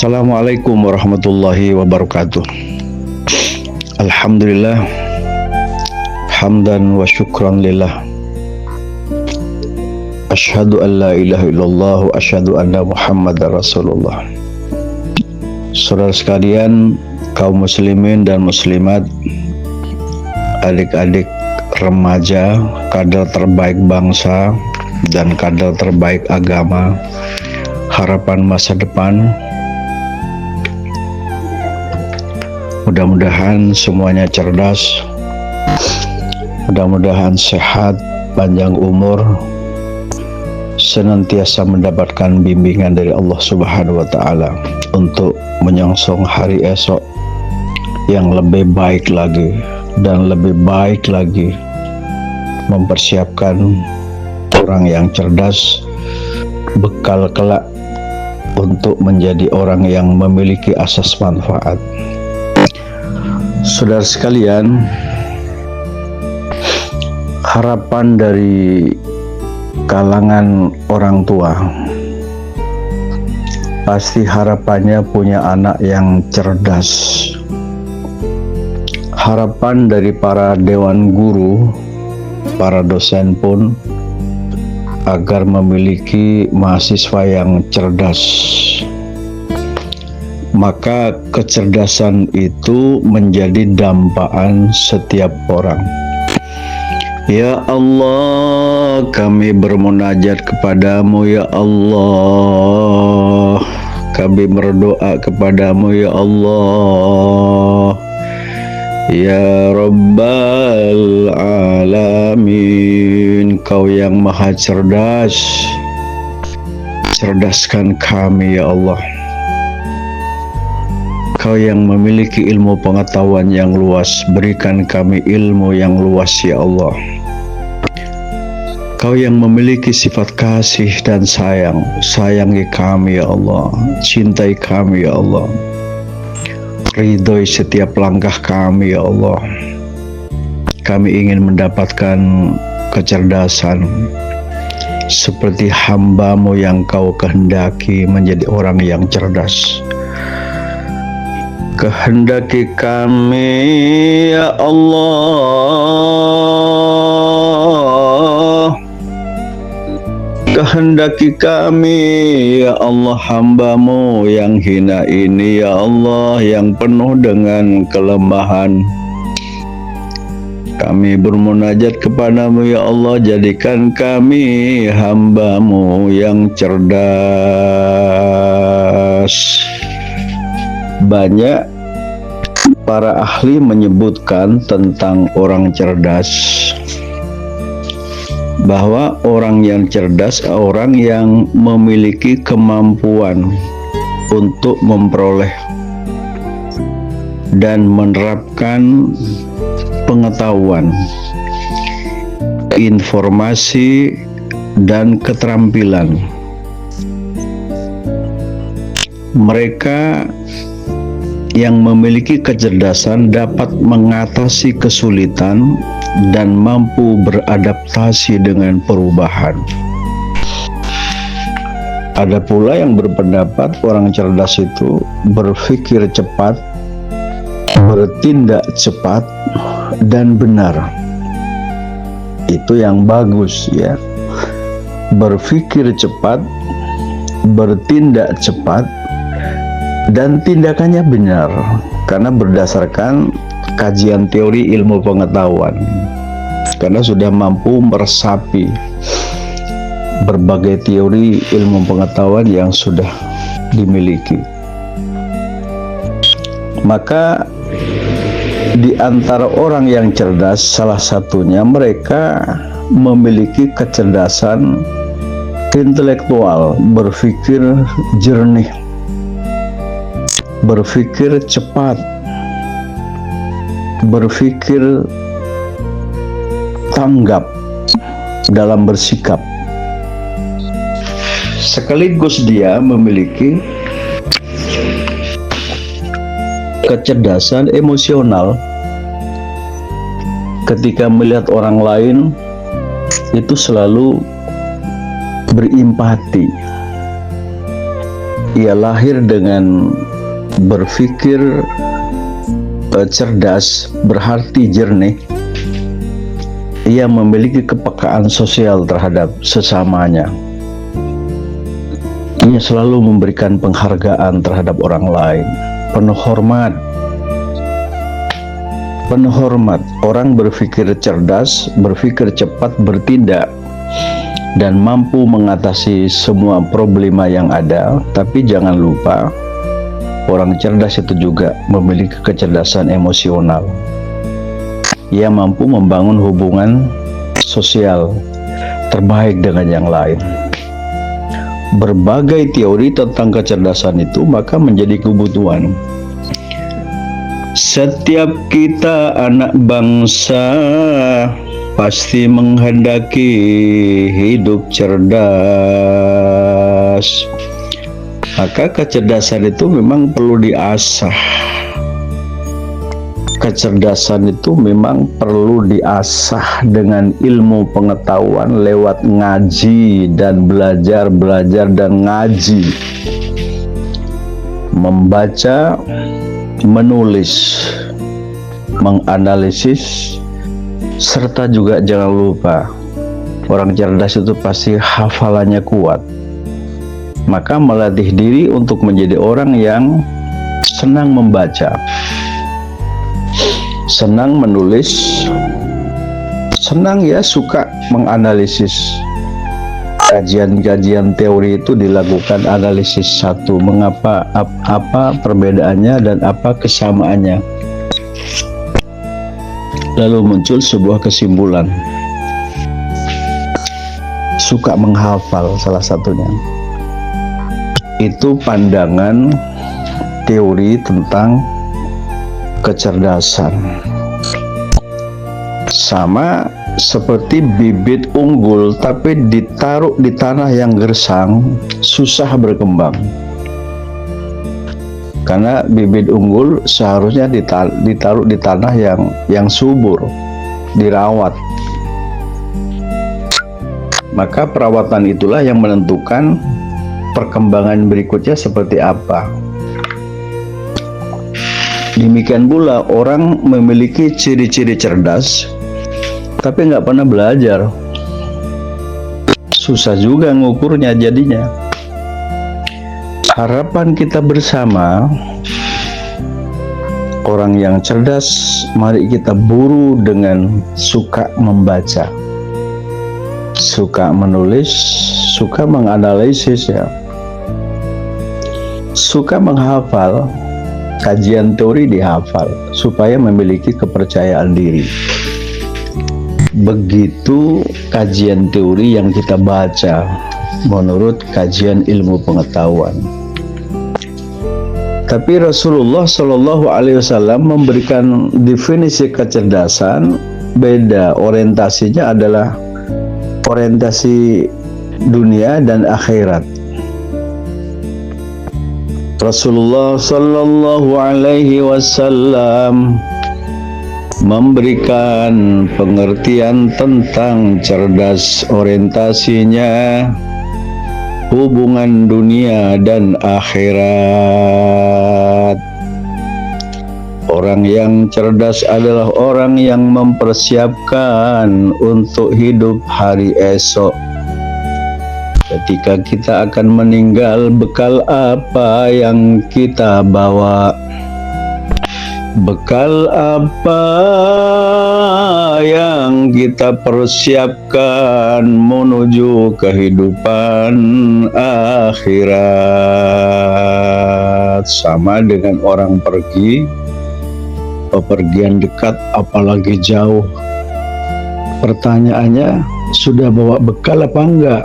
Assalamualaikum warahmatullahi wabarakatuh. Alhamdulillah, hamdan wa syukran lillah. Asyhadu an la ilaha illallah wa asyhadu anna Muhammadar Rasulullah. Saudara sekalian, kaum muslimin dan muslimat, adik-adik remaja, kader terbaik bangsa dan kader terbaik agama, harapan masa depan. Mudah-mudahan semuanya cerdas, mudah-mudahan sehat, panjang umur, senantiasa mendapatkan bimbingan dari Allah Subhanahu wa Ta'ala untuk menyongsong hari esok yang lebih baik lagi dan lebih baik lagi, mempersiapkan orang yang cerdas, bekal kelak untuk menjadi orang yang memiliki asas manfaat. Saudara sekalian, harapan dari kalangan orang tua pasti harapannya punya anak yang cerdas. Harapan dari para dewan guru, para dosen pun agar memiliki mahasiswa yang cerdas. Maka kecerdasan itu menjadi dambaan setiap orang. Ya Allah, kami bermunajat kepadamu ya Allah. Kami berdoa kepadamu ya Allah. Ya Rabbal Alamin, Kau yang maha cerdas, cerdaskan kami ya Allah. Kau yang memiliki ilmu pengetahuan yang luas, berikan kami ilmu yang luas ya Allah. Kau yang memiliki sifat kasih dan sayang, sayangi kami ya Allah, cintai kami ya Allah, ridhoi setiap langkah kami ya Allah. Kami ingin mendapatkan kecerdasan seperti hamba-Mu yang Kau kehendaki menjadi orang yang cerdas. Kehendaki kami ya Allah, kehendaki kami ya Allah, hamba-Mu yang hina ini ya Allah, yang penuh dengan kelemahan. Kami bermunajat kepadamu ya Allah, jadikan kami hamba-Mu yang cerdas. Banyak para ahli menyebutkan tentang orang cerdas, bahwa orang yang cerdas orang yang memiliki kemampuan untuk memperoleh dan menerapkan pengetahuan, informasi, dan keterampilan. Mereka yang memiliki kecerdasan dapat mengatasi kesulitan dan mampu beradaptasi dengan perubahan. Ada pula yang berpendapat orang cerdas itu berpikir cepat, bertindak cepat, dan benar. Itu yang bagus ya. Berpikir cepat, bertindak cepat, dan tindakannya benar, karena berdasarkan kajian teori ilmu pengetahuan, karena sudah mampu meresapi berbagai teori ilmu pengetahuan yang sudah dimiliki. Maka di antara orang yang cerdas, salah satunya mereka memiliki kecerdasan intelektual, berpikir jernih, berpikir cepat, berpikir tanggap dalam bersikap. Sekaligus dia memiliki kecerdasan emosional. Ketika melihat orang lain, itu selalu berempati. ia lahir dengan berpikir cerdas, berhati jernih. Ia memiliki kepekaan sosial terhadap sesamanya. Ia selalu memberikan penghargaan terhadap orang lain, penuh hormat. Orang berpikir cerdas, berpikir cepat, bertindak, dan mampu mengatasi semua problema yang ada. Tapi jangan lupa, orang cerdas itu juga memiliki kecerdasan emosional. Ia mampu membangun hubungan sosial terbaik dengan yang lain. Berbagai teori tentang kecerdasan itu maka menjadi kebutuhan setiap kita anak bangsa, pasti menghendaki hidup cerdas. Maka kecerdasan itu memang perlu diasah. Kecerdasan itu memang perlu diasah dengan ilmu pengetahuan lewat ngaji dan belajar dan ngaji. Membaca, menulis, menganalisis, serta juga jangan lupa, orang cerdas itu pasti hafalannya kuat. Maka melatih diri untuk menjadi orang yang senang membaca, senang menulis, suka menganalisis. Kajian-kajian teori itu dilakukan analisis satu, mengapa, apa perbedaannya dan apa kesamaannya. Lalu muncul sebuah kesimpulan. Suka menghafal salah satunya. Itu pandangan teori tentang kecerdasan. Sama seperti bibit unggul tapi ditaruh di tanah yang gersang, susah berkembang. Karena bibit unggul seharusnya ditaruh di tanah yang subur, dirawat. Maka perawatan itulah yang menentukan perkembangan berikutnya seperti apa. Demikian pula orang memiliki ciri-ciri cerdas tapi nggak pernah belajar, susah juga ngukurnya jadinya. Harapan kita bersama, orang yang cerdas, mari kita buru dengan suka membaca, suka menulis, suka menganalisis, suka menghafal, kajian teori dihafal, supaya memiliki kepercayaan diri. Begitu kajian teori yang kita baca menurut kajian ilmu pengetahuan. Tapi Rasulullah Shallallahu Alaihi Wasallam memberikan definisi kecerdasan beda. Orientasinya adalah orientasi dunia dan akhirat. Rasulullah Shallallahu Alaihi Wasallam memberikan pengertian tentang cerdas, orientasinya hubungan dunia dan akhirat. Orang yang cerdas adalah orang yang mempersiapkan untuk hidup hari esok. Ketika kita akan meninggal, bekal apa yang kita bawa? Bekal apa yang kita persiapkan menuju kehidupan akhirat? Sama dengan orang pergi, pepergian dekat apalagi jauh. Pertanyaannya, sudah bawa bekal apa enggak?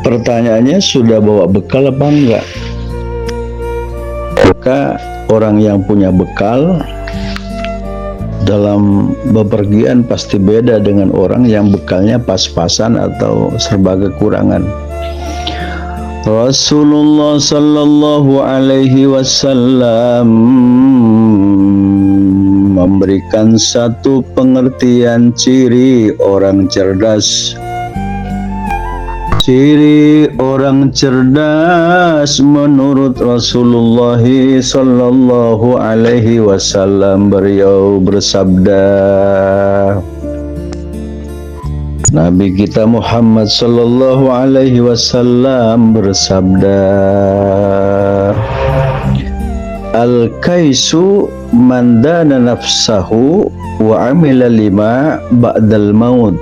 Pertanyaannya, sudah bawa bekal apa enggak? Maka orang yang punya bekal dalam bepergian pasti beda dengan orang yang bekalnya pas-pasan atau serba kekurangan. Rasulullah Sallallahu Alaihi Wasallam memberikan satu pengertian ciri orang cerdas. Ciri orang cerdas menurut Rasulullah sallallahu alaihi wasallam, beliau bersabda, Nabi kita Muhammad sallallahu alaihi wasallam bersabda, Al-kaisu man dana nafsahu wa amila lima ba'dal maut,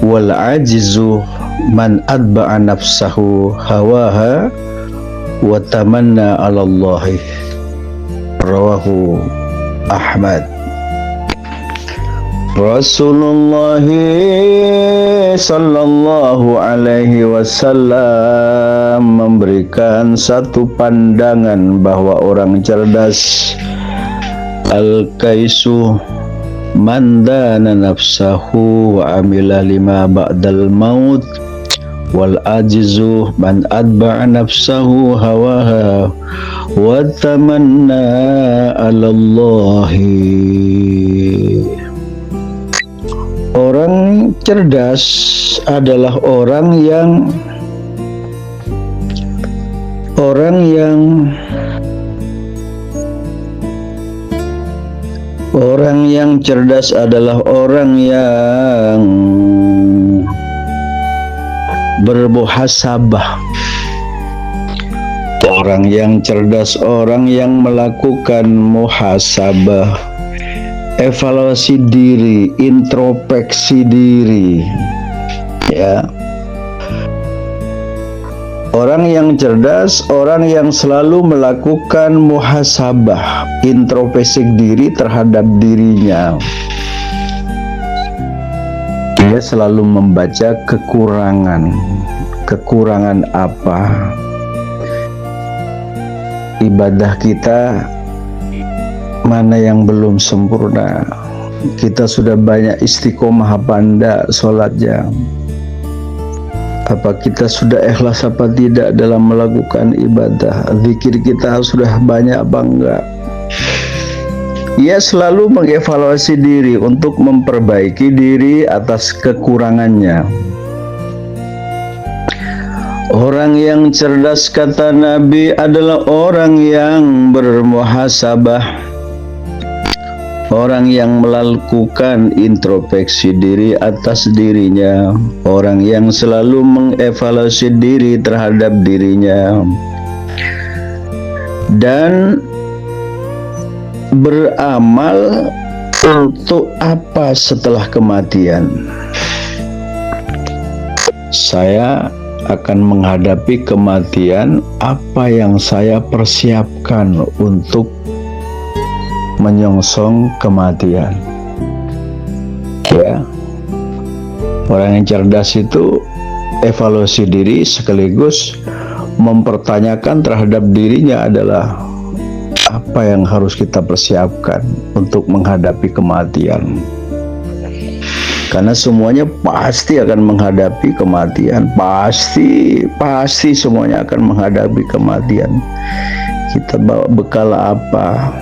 wal ajizu man adba'a nafsahu hawaha wa tamanna 'ala Allah. Rawahu Ahmad. Rasulullah sallallahu alaihi wasallam memberikan satu pandangan bahwa orang cerdas al-kaisu man dana nafsahu wa amila lima ba'dal maut, wal ajizu man adba'a nafsahu hawaha wa tamanna 'ala Allah. Orang cerdas adalah orang yang cerdas adalah orang yang bermuhasabah. Orang yang cerdas, orang yang melakukan muhasabah, evaluasi diri, introspeksi diri, ya. Orang yang cerdas, orang yang selalu melakukan muhasabah, introspeksi diri terhadap dirinya. Dia selalu membaca kekurangan apa, ibadah kita mana yang belum sempurna, kita sudah banyak istiqomah apa enggak sholatnya, apa kita sudah ikhlas apa tidak dalam melakukan ibadah, zikir kita sudah banyak apa enggak. Ia selalu mengevaluasi diri untuk memperbaiki diri atas kekurangannya. Orang yang cerdas, kata Nabi, adalah orang yang bermuhasabah, orang yang melakukan introspeksi diri atas dirinya, orang yang selalu mengevaluasi diri terhadap dirinya, dan beramal untuk apa setelah kematian. Saya akan menghadapi kematian, apa yang saya persiapkan untuk menyongsong kematian. Ya, orang yang cerdas itu evaluasi diri sekaligus mempertanyakan terhadap dirinya adalah apa yang harus kita persiapkan untuk menghadapi kematian. Karena semuanya pasti akan menghadapi kematian, pasti semuanya akan menghadapi kematian. Kita bawa bekal apa?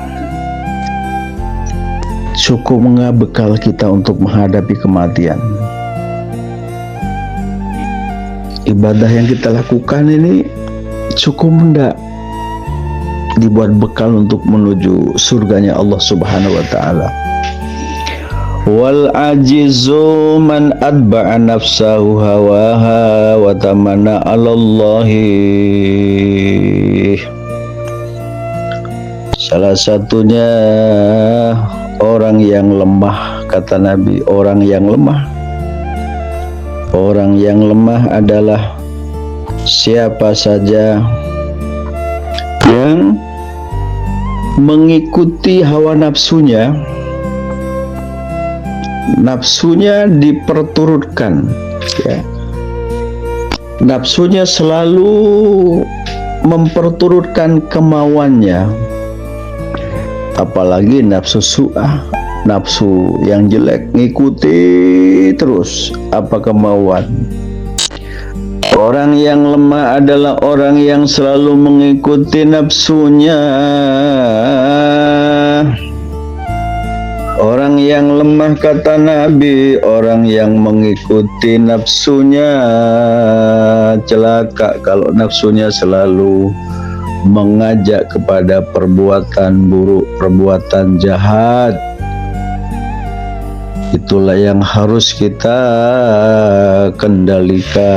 Cukup nggak bekal kita untuk menghadapi kematian? Ibadah yang kita lakukan ini cukup enggak dibuat bekal untuk menuju surganya Allah Subhanahu wa taala? Wal ajizu man adba'a nafsahu hawaha wa tamanna 'ala Allah. Salah satunya orang yang lemah, kata Nabi, orang yang lemah. Orang yang lemah adalah siapa saja yang mengikuti hawa nafsunya, nafsunya diperturutkan, ya. Nafsunya selalu memperturutkan kemauannya, apalagi nafsu su'ah, nafsu yang jelek, ngikuti terus apa kemauan. Orang yang lemah adalah orang yang selalu mengikuti nafsunya. Orang Orang yang lemah, kata Nabi, orang yang mengikuti nafsunya celaka kalau nafsunya selalu mengajak kepada perbuatan buruk, perbuatan jahat. Itulah yang harus kita kendalikan.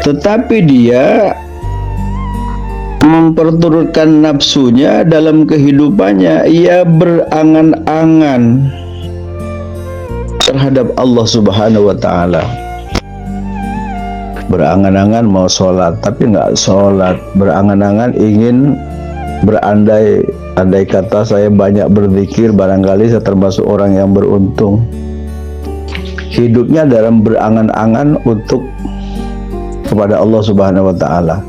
Tetapi dia memperturutkan nafsunya dalam kehidupannya. Ia berangan-angan terhadap Allah Subhanahu wa Ta'ala. Berangan-angan mau sholat tapi nggak sholat. Berangan-angan ingin andai kata saya banyak berzikir, barangkali saya termasuk orang yang beruntung. Hidupnya dalam berangan-angan untuk kepada Allah Subhanahu wa Ta'ala.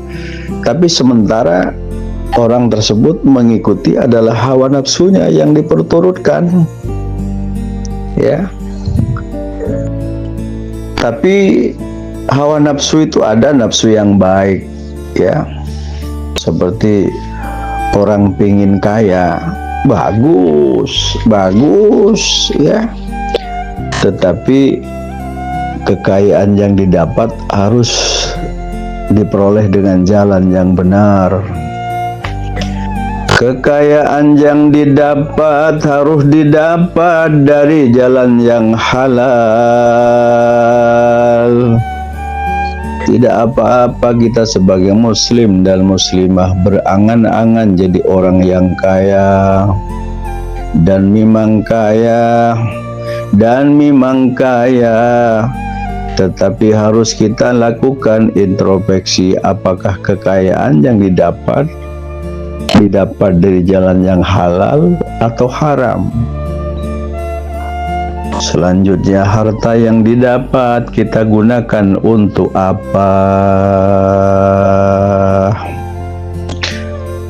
Tapi sementara orang tersebut mengikuti adalah hawa nafsunya yang diperturutkan, ya. Tapi hawa nafsu itu ada nafsu yang baik, ya. Seperti orang pingin kaya, bagus, ya. Tetapi kekayaan yang didapat harus diperoleh dengan jalan yang benar. Kekayaan yang didapat harus didapat dari jalan yang halal. Tidak apa-apa kita sebagai muslim dan muslimah berangan-angan jadi orang yang kaya dan memang kaya, tetapi harus kita lakukan introspeksi, apakah kekayaan yang didapat dari jalan yang halal atau haram. Selanjutnya, harta yang didapat kita gunakan untuk apa?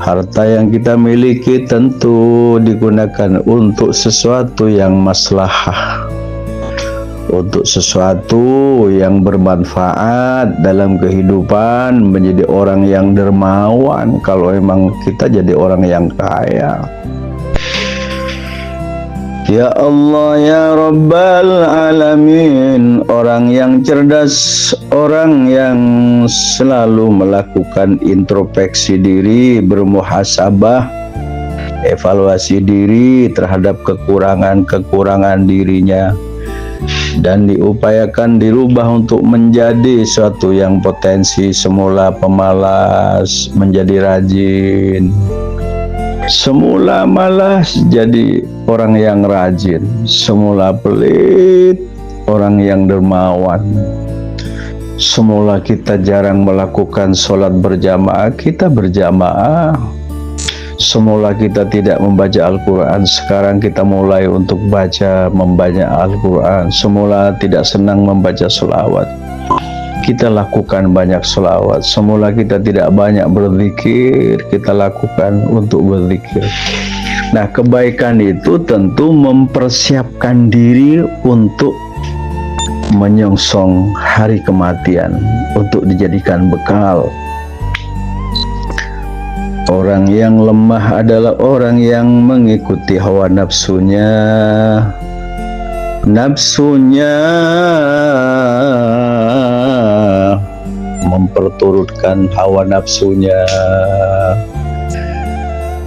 Harta yang kita miliki tentu digunakan untuk sesuatu yang maslahah, untuk sesuatu yang bermanfaat dalam kehidupan, menjadi orang yang dermawan. Kalau memang kita jadi orang yang kaya, ya Allah ya Rabbal Alamin, orang yang cerdas, orang yang selalu melakukan introspeksi diri, bermuhasabah, evaluasi diri terhadap kekurangan dirinya, dan diupayakan dirubah untuk menjadi suatu yang potensi. Semula pemalas menjadi rajin, semula malas jadi orang yang rajin, semula pelit orang yang dermawan, semula kita jarang melakukan sholat berjamaah, kita berjamaah. Semula kita tidak membaca Al-Quran, sekarang kita mulai untuk membaca Al-Quran. Semula tidak senang membaca sholawat, kita lakukan banyak sholawat. Semula kita tidak banyak berzikir, kita lakukan untuk berzikir. Nah, kebaikan itu tentu mempersiapkan diri untuk menyongsong hari kematian, untuk dijadikan bekal. Orang yang lemah adalah orang yang mengikuti hawa nafsunya. Memperturutkan hawa nafsunya.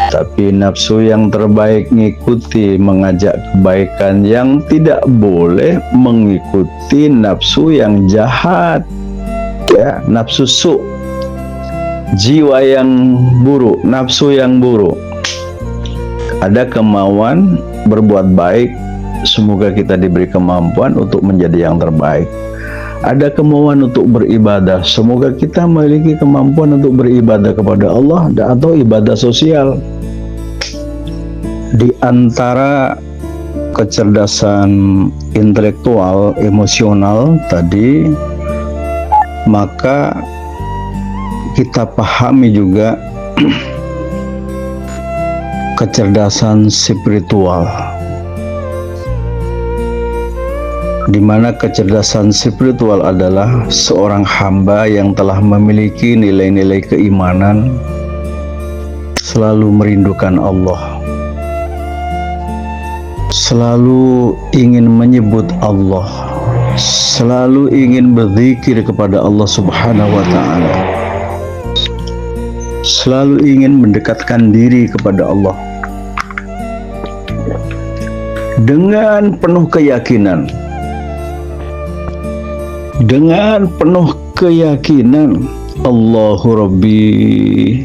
Tapi nafsu yang terbaik mengikuti, mengajak kebaikan. Yang tidak boleh mengikuti nafsu yang jahat, ya, nafsu su', jiwa yang buruk, nafsu yang buruk. Ada kemauan berbuat baik, semoga kita diberi kemampuan untuk menjadi yang terbaik. Ada kemauan untuk beribadah, semoga kita memiliki kemampuan untuk beribadah kepada Allah atau ibadah sosial. Di antara kecerdasan intelektual, emosional tadi, maka kita pahami juga kecerdasan spiritual, di mana kecerdasan spiritual adalah seorang hamba yang telah memiliki nilai-nilai keimanan, selalu merindukan Allah, selalu ingin menyebut Allah, selalu ingin berzikir kepada Allah Subhanahu wa Ta'ala, selalu ingin mendekatkan diri kepada Allah dengan penuh keyakinan, Allahu Rabbi,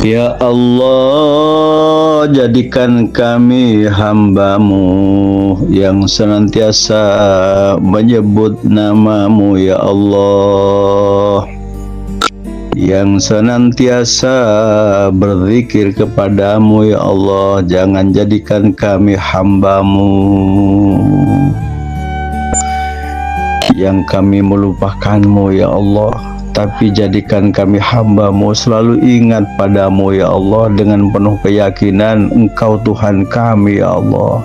ya Allah, jadikan kami hamba-Mu yang senantiasa menyebut nama-Mu, ya Allah, yang senantiasa berzikir kepadamu, ya Allah. Jangan jadikan kami hamba-Mu yang kami melupakan-Mu, ya Allah, tapi jadikan kami hamba-Mu selalu ingat padamu, ya Allah, dengan penuh keyakinan Engkau Tuhan kami, ya Allah.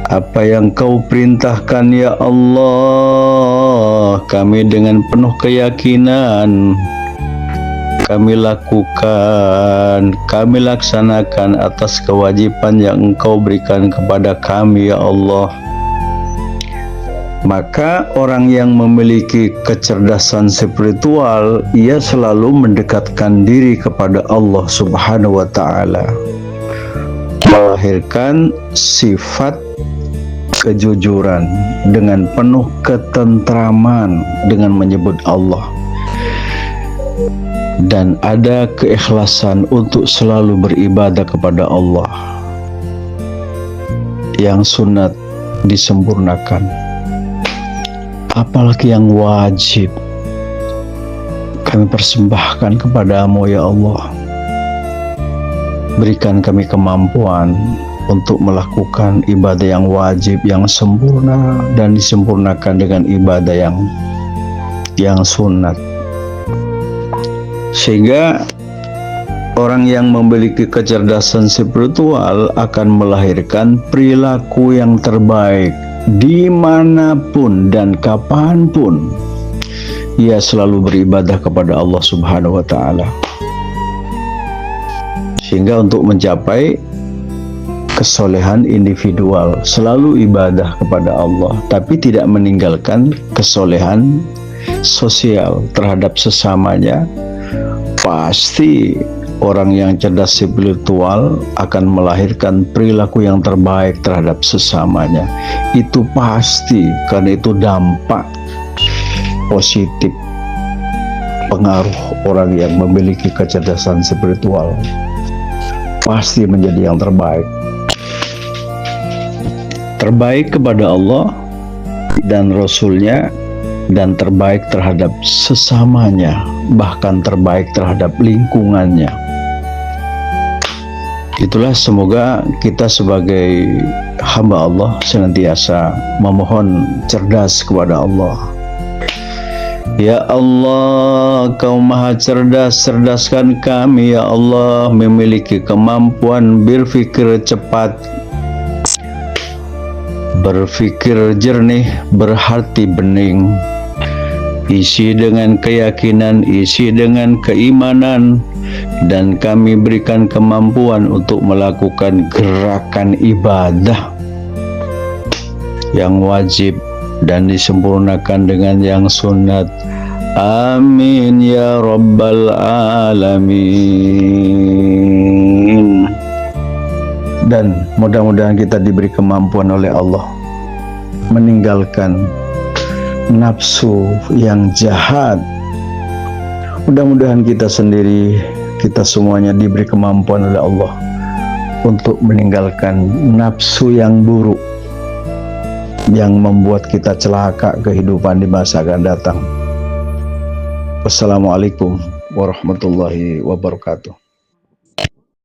Apa yang Kau perintahkan, ya Allah, kami dengan penuh keyakinan kami lakukan, kami laksanakan atas kewajiban yang Engkau berikan kepada kami, ya Allah. Maka orang yang memiliki kecerdasan spiritual, ia selalu mendekatkan diri kepada Allah Subhanahu wa Ta'ala, melahirkan sifat kejujuran dengan penuh ketentraman dengan menyebut Allah, dan ada keikhlasan untuk selalu beribadah kepada Allah. Yang sunat disempurnakan, apalagi yang wajib kami persembahkan kepadamu, ya Allah. Berikan kami kemampuan untuk melakukan ibadah yang wajib, yang sempurna, dan disempurnakan dengan ibadah yang sunat, sehingga orang yang memiliki kecerdasan spiritual akan melahirkan perilaku yang terbaik dimanapun dan kapanpun ia selalu beribadah kepada Allah Subhanahu wa Ta'ala, sehingga untuk mencapai kesolehan individual selalu ibadah kepada Allah, tapi tidak meninggalkan kesolehan sosial terhadap sesamanya. Pasti orang yang cerdas spiritual akan melahirkan perilaku yang terbaik terhadap sesamanya. Itu pasti, karena itu dampak positif pengaruh orang yang memiliki kecerdasan spiritual, pasti menjadi yang terbaik. Terbaik kepada Allah dan Rasul-Nya, dan terbaik terhadap sesamanya, bahkan terbaik terhadap lingkungannya. Itulah, semoga kita sebagai hamba Allah senantiasa memohon cerdas kepada Allah. Ya Allah, Kau maha cerdas, cerdaskan kami, ya Allah, memiliki kemampuan berpikir cepat, berpikir jernih, berhati bening, isi dengan keyakinan, isi dengan keimanan, dan kami berikan kemampuan untuk melakukan gerakan ibadah yang wajib dan disempurnakan dengan yang sunat. Amin ya Rabbal Alamin. Dan mudah-mudahan kita diberi kemampuan oleh Allah meninggalkan nafsu yang jahat. Mudah-mudahan kita sendiri, kita semuanya diberi kemampuan oleh Allah untuk meninggalkan nafsu yang buruk yang membuat kita celaka kehidupan di masa akan datang. Wassalamualaikum warahmatullahi wabarakatuh.